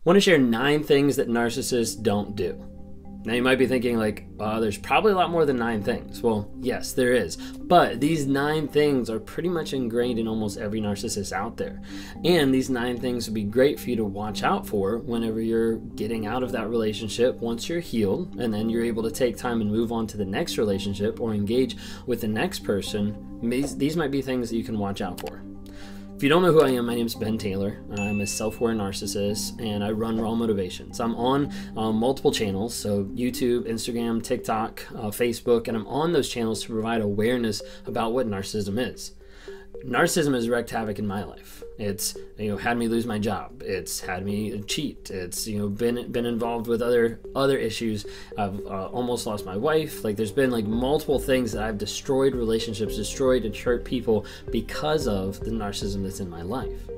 want to share 9 things that narcissists don't do. Now you might be thinking like, there's probably a lot more than 9 things. Well, yes, there is. But these 9 things are pretty much ingrained in almost every narcissist out there. And these 9 things would be great for you to watch out for whenever you're getting out of that relationship once you're healed, and then you're able to take time and move on to the next relationship or engage with the next person. These might be things that you can watch out for. If you don't know who I am, my name is Ben Taylor. I'm a self-aware narcissist, and I run Raw Motivations. I'm on multiple channels, so YouTube, Instagram, TikTok, Facebook, and I'm on those channels to provide awareness about what narcissism is. Narcissism has wreaked havoc in my life. It's had me lose my job. It's had me cheat. It's been involved with other issues. I've almost lost my wife. Like there's been like multiple things that I've destroyed relationships, destroyed and hurt people because of the narcissism that's in my life.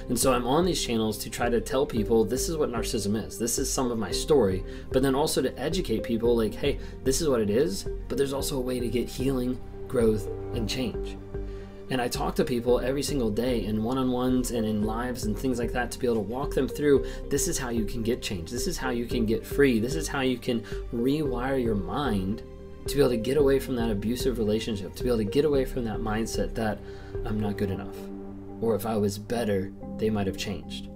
And so I'm on these channels to try to tell people this is what narcissism is. This is some of my story, but then also to educate people like, hey, this is what it is, but there's also a way to get healing, growth, and change. And I talk to people every single day in one-on-ones and in lives and things like that to be able to walk them through, this is how you can get change. This is how you can get free. This is how you can rewire your mind to be able to get away from that abusive relationship, to be able to get away from that mindset that I'm not good enough. Or if I was better, they might have changed.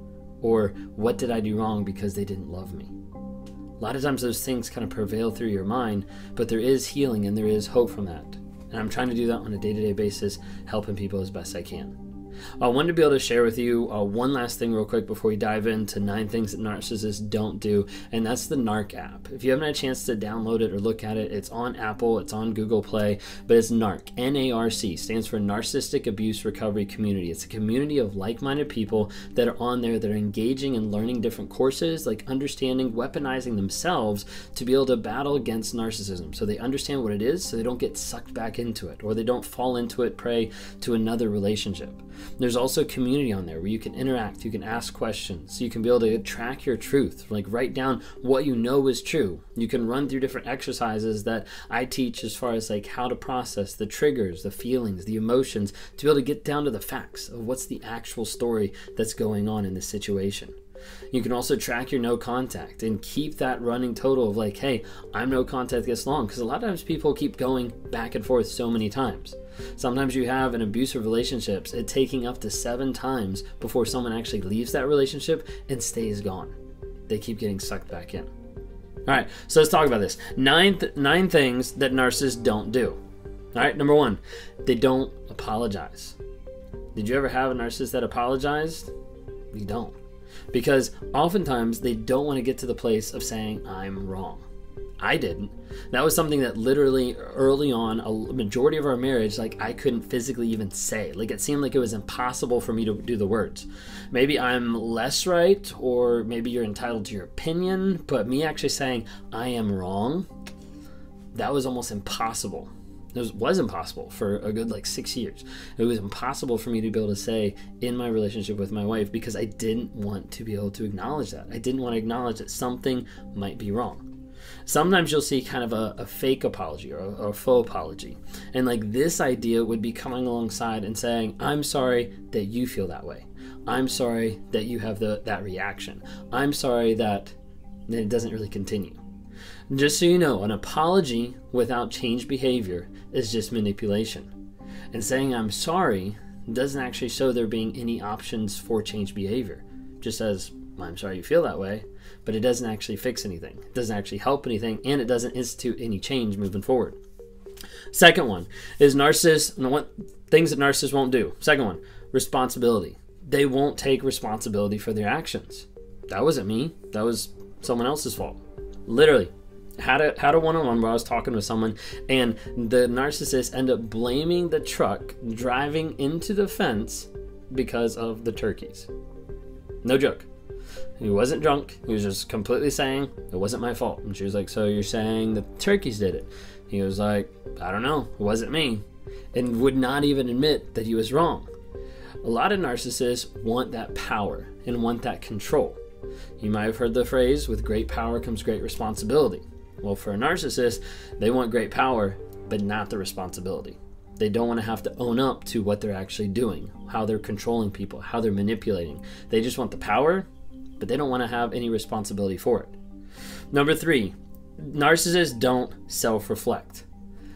Or what did I do wrong because they didn't love me? A lot of times those things kind of prevail through your mind, but there is healing and there is hope from that. And I'm trying to do that on a day-to-day basis, helping people as best I can. I wanted to be able to share with you one last thing real quick before we dive into 9 things that narcissists don't do, and that's the Narc app. If you haven't had a chance to download it or look at it, it's on Apple, it's on Google Play, but it's Narc, N-A-R-C, stands for Narcissistic Abuse Recovery Community. It's a community of like-minded people that are on there that are engaging and learning different courses, like understanding, weaponizing themselves to be able to battle against narcissism. So they understand what it is, so they don't get sucked back into it, or they don't fall into it, prey to another relationship. There's also a community on there where you can interact, you can ask questions, so you can be able to track your truth, like write down what you know is true. You can run through different exercises that I teach as far as like how to process the triggers, the feelings, the emotions, to be able to get down to the facts of what's the actual story that's going on in this situation. You can also track your no contact and keep that running total of like, hey, I'm no contact this long, because a lot of times people keep going back and forth so many times. Sometimes you have an abusive relationships, it taking up to 7 times before someone actually leaves that relationship and stays gone. They keep getting sucked back in. All right, so let's talk about this. 9 things that narcissists don't do. All right, number 1, they don't apologize. Did you ever have a narcissist that apologized? You don't. Because oftentimes they don't want to get to the place of saying, I'm wrong. I didn't. That was something that literally early on, a majority of our marriage, like I couldn't physically even say. Like it seemed like it was impossible for me to do the words. Maybe I'm less right, or maybe you're entitled to your opinion, but me actually saying, I am wrong, that was almost impossible. It was impossible for a good like 6 years. It was impossible for me to be able to say in my relationship with my wife because I didn't want to be able to acknowledge that. I didn't want to acknowledge that something might be wrong. Sometimes you'll see kind of a fake apology or a faux apology. And like this idea would be coming alongside and saying, I'm sorry that you feel that way. I'm sorry that you have that reaction. I'm sorry that it doesn't really continue. Just so you know, an apology without changed behavior is just manipulation. And saying I'm sorry doesn't actually show there being any options for changed behavior. Just says, I'm sorry you feel that way, but it doesn't actually fix anything. It doesn't actually help anything, and it doesn't institute any change moving forward. Second one is things that narcissists won't do. Second one, responsibility. They won't take responsibility for their actions. That wasn't me. That was someone else's fault. Literally. Had a one-on-one where I was talking with someone, and the narcissist ended up blaming the truck driving into the fence because of the turkeys. No joke. He wasn't drunk. He was just completely saying, it wasn't my fault. And she was like, so you're saying the turkeys did it? He was like, I don't know. It wasn't me. And would not even admit that he was wrong. A lot of narcissists want that power and want that control. You might have heard the phrase, with great power comes great responsibility. Well, for a narcissist, they want great power, but not the responsibility. They don't want to have to own up to what they're actually doing, how they're controlling people, how they're manipulating. They just want the power, but but they don't want to have any responsibility for it. Number 3, narcissists don't self-reflect.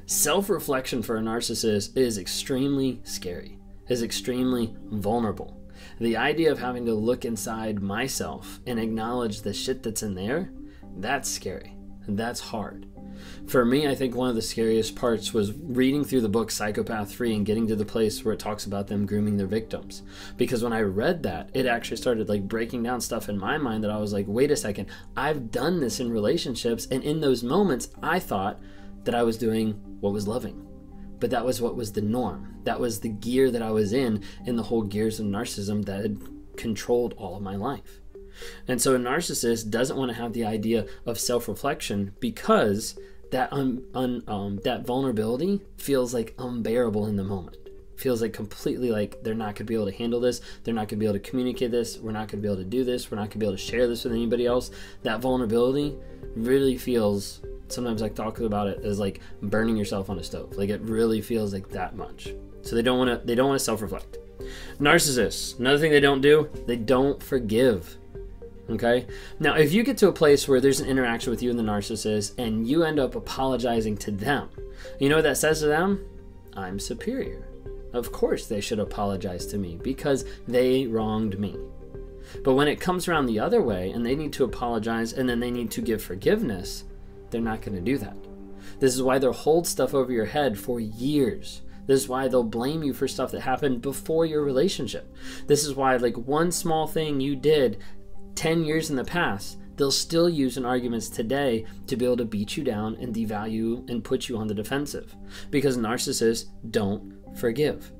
Self-reflection for a narcissist is extremely scary, is extremely vulnerable. The idea of having to look inside myself and acknowledge the shit that's in there, that's scary. That's hard. For me, I think one of the scariest parts was reading through the book Psychopath 3 and getting to the place where it talks about them grooming their victims. Because when I read that, it actually started like breaking down stuff in my mind that I was like, wait a second, I've done this in relationships, and in those moments, I thought that I was doing what was loving. But that was what was the norm. That was the gear that I was in the whole gears of narcissism that had controlled all of my life. And so a narcissist doesn't want to have the idea of self-reflection because that that vulnerability feels like unbearable in the moment. Feels like completely like they're not going to be able to handle this. They're not going to be able to communicate this. We're not going to be able to do this. We're not going to be able to share this with anybody else. That vulnerability really feels, sometimes I talk about it as like burning yourself on a stove. Like it really feels like that much. So they don't want to self-reflect. Narcissists, another thing they don't do, they don't forgive. Okay? Now, if you get to a place where there's an interaction with you and the narcissist and you end up apologizing to them, you know what that says to them? I'm superior. Of course they should apologize to me because they wronged me. But when it comes around the other way and they need to apologize and then they need to give forgiveness, they're not going to do that. This is why they'll hold stuff over your head for years. This is why they'll blame you for stuff that happened before your relationship. This is why like one small thing you did 10 years in the past, they'll still use in arguments today to be able to beat you down and devalue and put you on the defensive. Because narcissists don't forgive.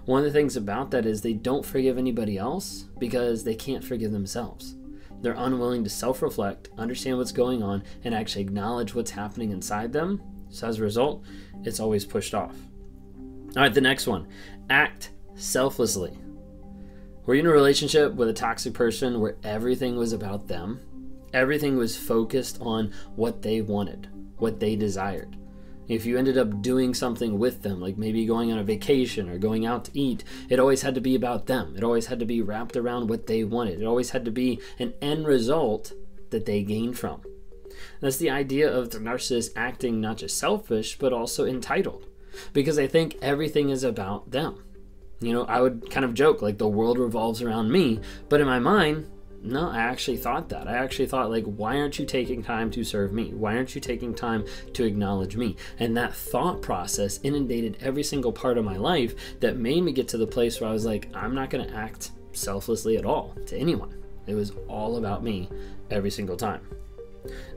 One of the things about that is they don't forgive anybody else because they can't forgive themselves. They're unwilling to self-reflect, understand what's going on, and actually acknowledge what's happening inside them. So as a result, it's always pushed off. All right, the next one. Act selflessly. Were you in a relationship with a toxic person where everything was about them? Everything was focused on what they wanted, what they desired. If you ended up doing something with them, like maybe going on a vacation or going out to eat, it always had to be about them. It always had to be wrapped around what they wanted. It always had to be an end result that they gained from. That's the idea of the narcissist acting not just selfish, but also entitled. Because I think everything is about them. You know, I would kind of joke like the world revolves around me, but in my mind, no, I actually thought that. I actually thought like, why aren't you taking time to serve me? Why aren't you taking time to acknowledge me? And that thought process inundated every single part of my life that made me get to the place where I was like, I'm not going to act selflessly at all to anyone. It was all about me every single time.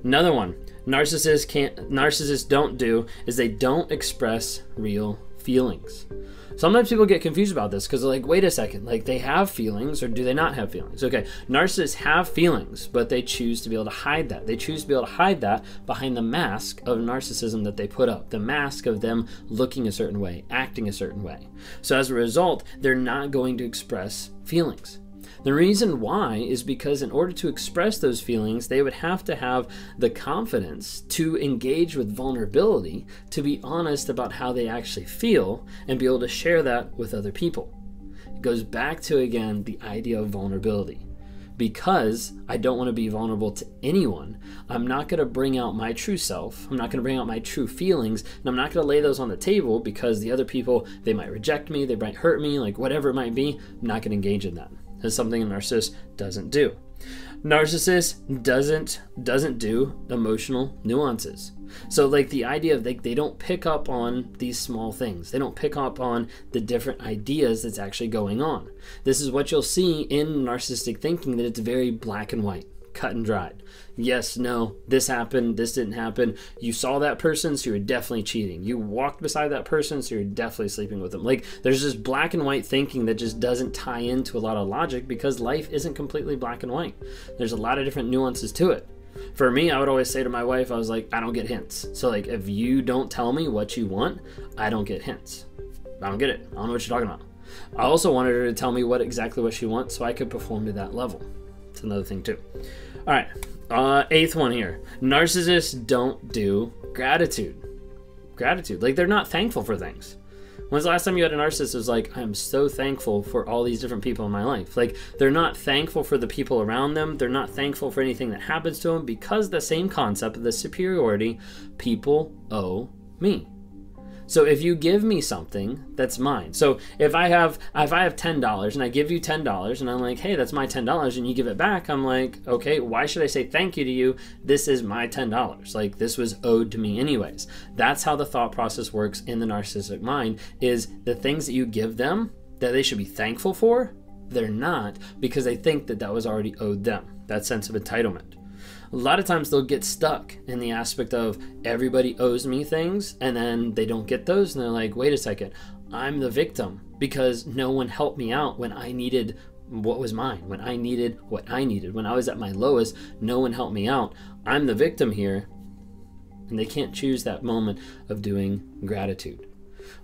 Another one narcissists don't do is they don't express real feelings. Sometimes people get confused about this because they're like, wait a second, like they have feelings or do they not have feelings? Okay, narcissists have feelings, but they choose to be able to hide that. They choose to be able to hide that behind the mask of narcissism that they put up, the mask of them looking a certain way, acting a certain way. So as a result, they're not going to express feelings. The reason why is because in order to express those feelings, they would have to have the confidence to engage with vulnerability, to be honest about how they actually feel, and be able to share that with other people. It goes back to, again, the idea of vulnerability. Because I don't want to be vulnerable to anyone, I'm not going to bring out my true self, I'm not going to bring out my true feelings, and I'm not going to lay those on the table because the other people, they might reject me, they might hurt me, like whatever it might be, I'm not going to engage in that. Is something a narcissist doesn't do. Narcissist doesn't do emotional nuances. So like the idea of they don't pick up on these small things. They don't pick up on the different ideas that's actually going on. This is what you'll see in narcissistic thinking, that it's very black and white, cut and dried. Yes, no, this happened, this didn't happen. You saw that person, so you're definitely cheating. You walked beside that person, so you're definitely sleeping with them. Like, there's this black and white thinking that just doesn't tie into a lot of logic because life isn't completely black and white. There's a lot of different nuances to it. For me, I would always say to my wife, I was like, I don't get hints. So like, if you don't tell me what you want, I don't get hints. I don't get it. I don't know what you're talking about. I also wanted her to tell me exactly what she wants so I could perform to that level. It's another thing too. All right, 8th one here. Narcissists don't do gratitude. Like they're not thankful for things. When's the last time you had a narcissist who's like, I'm so thankful for all these different people in my life? Like, they're not thankful for the people around them. They're not thankful for anything that happens to them, because the same concept of the superiority, people owe me. So if you give me something, that's mine. So if I have $10 and I give you $10 and I'm like, hey, that's my $10, and you give it back, I'm like, okay, why should I say thank you to you? This is my $10. Like, this was owed to me anyways. That's how the thought process works in the narcissistic mind, is the things that you give them that they should be thankful for, they're not, because they think that that was already owed them, that sense of entitlement. A lot of times they'll get stuck in the aspect of everybody owes me things, and then they don't get those, and they're like, wait a second, I'm the victim because no one helped me out when I needed what was mine, when I needed what I needed. When I was at my lowest, no one helped me out. I'm the victim here, and they can't choose that moment of doing gratitude.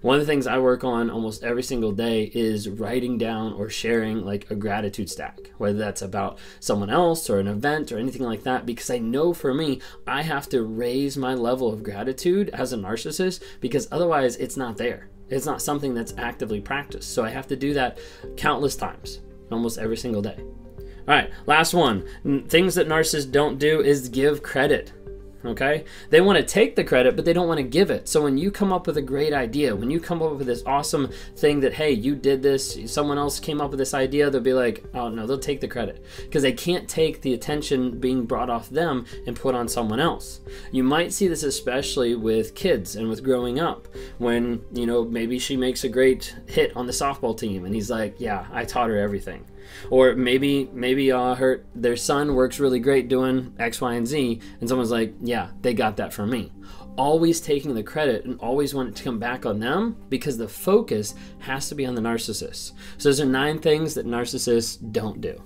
One of the things I work on almost every single day is writing down or sharing like a gratitude stack, whether that's about someone else or an event or anything like that, because I know for me, I have to raise my level of gratitude as a narcissist, because otherwise it's not there. It's not something that's actively practiced. So I have to do that countless times, almost every single day. All right, last one. Things that narcissists don't do is give credit. Okay? They want to take the credit, but they don't want to give it. So when you come up with a great idea, when you come up with this awesome thing that, hey, you did this, someone else came up with this idea, they'll be like, oh no, they'll take the credit, because they can't take the attention being brought off them and put on someone else. You might see this especially with kids and with growing up, when, you know, maybe she makes a great hit on the softball team and he's like, yeah, I taught her everything. Or maybe their son works really great doing X, Y, and Z, and someone's like, yeah, they got that from me. Always taking the credit and always want it to come back on them, because the focus has to be on the narcissist. So those are 9 things that narcissists don't do.